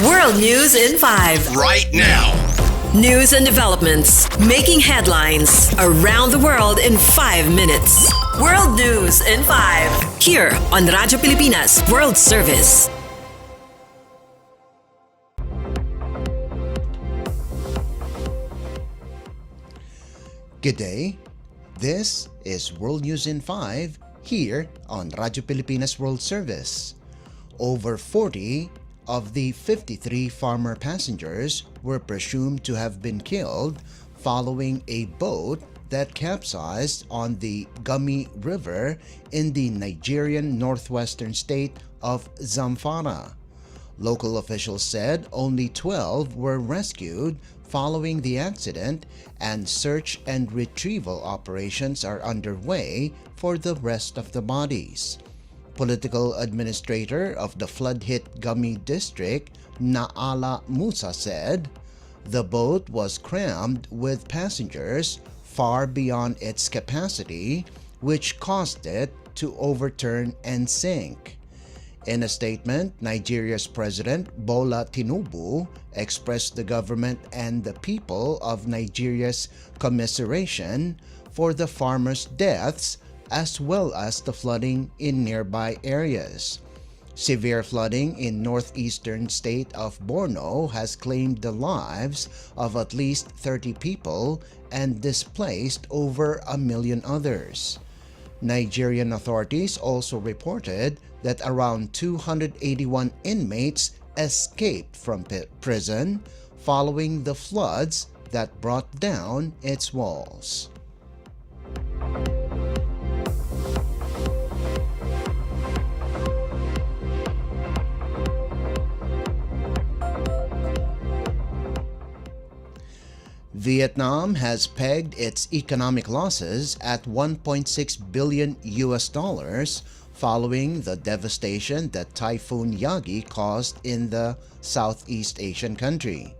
World News in 5. Right now. News and developments making headlines around the world in 5 minutes. World News in 5. Here on Radyo Pilipinas World Service. Good day. This is World News in 5 here on Radyo Pilipinas World Service. Over 40 of the 53 farmer passengers were presumed to have been killed following a boat that capsized on the Gumi River in the Nigerian northwestern state of Zamfara. Local officials said only 12 were rescued following the accident, and search and retrieval operations are underway for the rest of the bodies. Political administrator of the flood-hit Gumi district, Naala Musa, said the boat was crammed with passengers far beyond its capacity, which caused it to overturn and sink. In a statement, Nigeria's President Bola Tinubu expressed the government and the people of Nigeria's commiseration for the farmers' deaths as well as the flooding in nearby areas. Severe flooding in northeastern state of Borno has claimed the lives of at least 30 people and displaced over 1 million others. Nigerian authorities also reported that around 281 inmates escaped from prison following the floods that brought down its walls. Vietnam has pegged its economic losses at $1.6 billion following the devastation that Typhoon Yagi caused in the Southeast Asian country.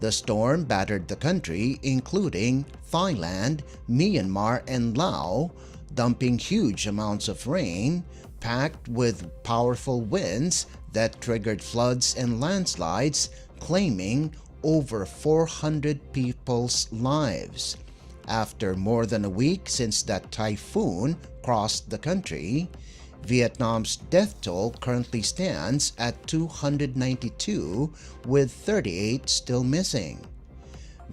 The storm battered the country, including Thailand, Myanmar, and Laos, dumping huge amounts of rain, packed with powerful winds that triggered floods and landslides, claiming over 400 people's lives. After more than a week since that typhoon crossed the country, Vietnam's death toll currently stands at 292, with 38 still missing.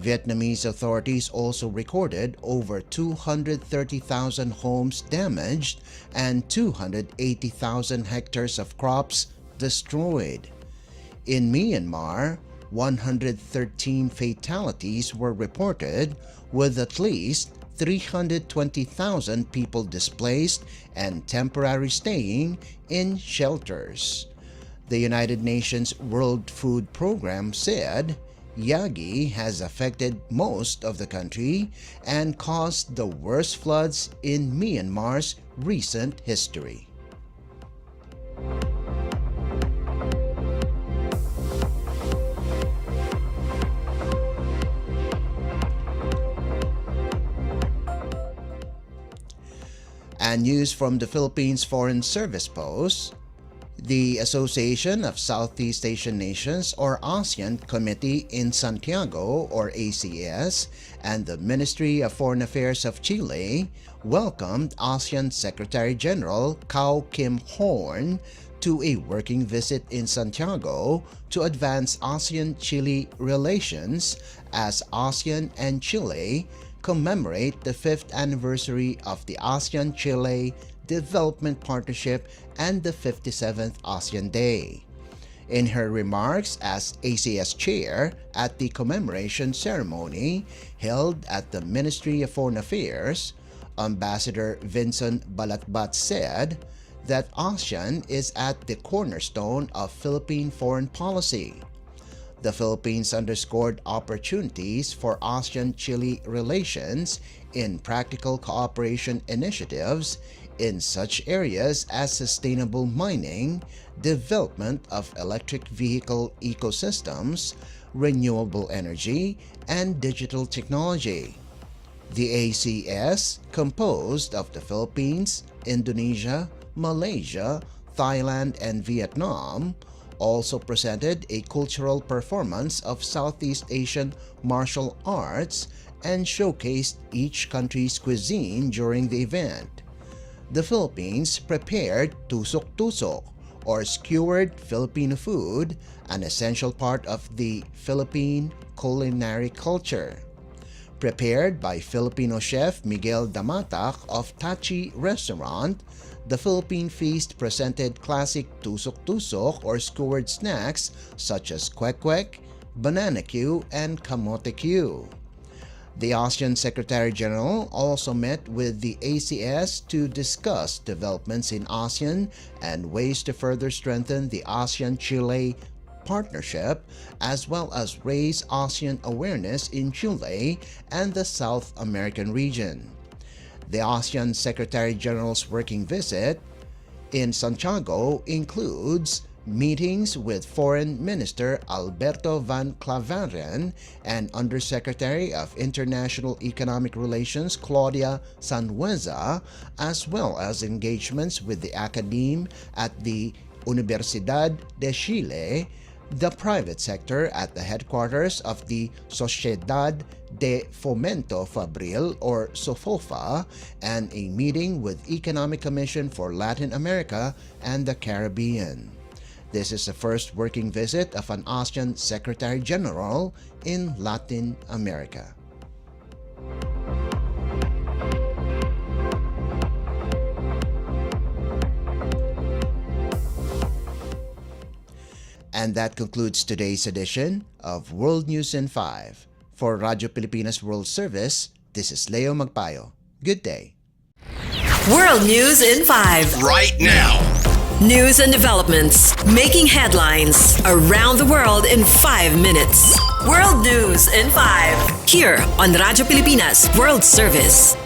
Vietnamese authorities also recorded over 230,000 homes damaged and 280,000 hectares of crops destroyed. In Myanmar, 113 fatalities were reported, with at least 320,000 people displaced and temporarily staying in shelters. The United Nations World Food Program said Yagi has affected most of the country and caused the worst floods in Myanmar's recent history. And news from the Philippines Foreign Service Post, the Association of Southeast Asian Nations or ASEAN Committee in Santiago or ACS and the Ministry of Foreign Affairs of Chile welcomed ASEAN Secretary General Kao Kim Horn to a working visit in Santiago to advance ASEAN-Chile relations as ASEAN and Chile commemorate the 5th anniversary of the ASEAN-Chile Development Partnership and the 57th ASEAN Day. In her remarks as ACS Chair at the commemoration ceremony held at the Ministry of Foreign Affairs, Ambassador Vincent Balatbat said that ASEAN is at the cornerstone of Philippine foreign policy. The Philippines underscored opportunities for ASEAN-Chile relations in practical cooperation initiatives in such areas as sustainable mining, development of electric vehicle ecosystems, renewable energy, and digital technology. The ACS, composed of the Philippines, Indonesia, Malaysia, Thailand, and Vietnam, also presented a cultural performance of Southeast Asian martial arts and showcased each country's cuisine during the event. The Philippines prepared tusok-tusok, or skewered Filipino food, an essential part of the Philippine culinary culture. Prepared by Filipino chef Miguel Damatak of Tachi Restaurant, the Philippine feast presented classic tusok-tusok or skewered snacks such as kwek-kwek, banana Q, and kamote Q. The ASEAN Secretary-General also met with the ACS to discuss developments in ASEAN and ways to further strengthen the ASEAN-Chile partnership, as well as raise ASEAN awareness in Chile and the South American region. The ASEAN Secretary-General's working visit in Santiago includes meetings with Foreign Minister Alberto Van Clavaren and Undersecretary of International Economic Relations Claudia Sanhueza, as well as engagements with the academe at the Universidad de Chile, the private sector at the headquarters of the Sociedad de Fomento Fabril or SOFOFA, and a meeting with Economic Commission for Latin America and the Caribbean. This is the first working visit of an ASEAN Secretary-General in Latin America. And that concludes today's edition of World News in 5. For Radyo Pilipinas World Service, this is Leo Magpayo. Good day. World News in 5. Right now. News and developments making headlines around the world in 5 minutes. World News in 5. Here on Radyo Pilipinas World Service.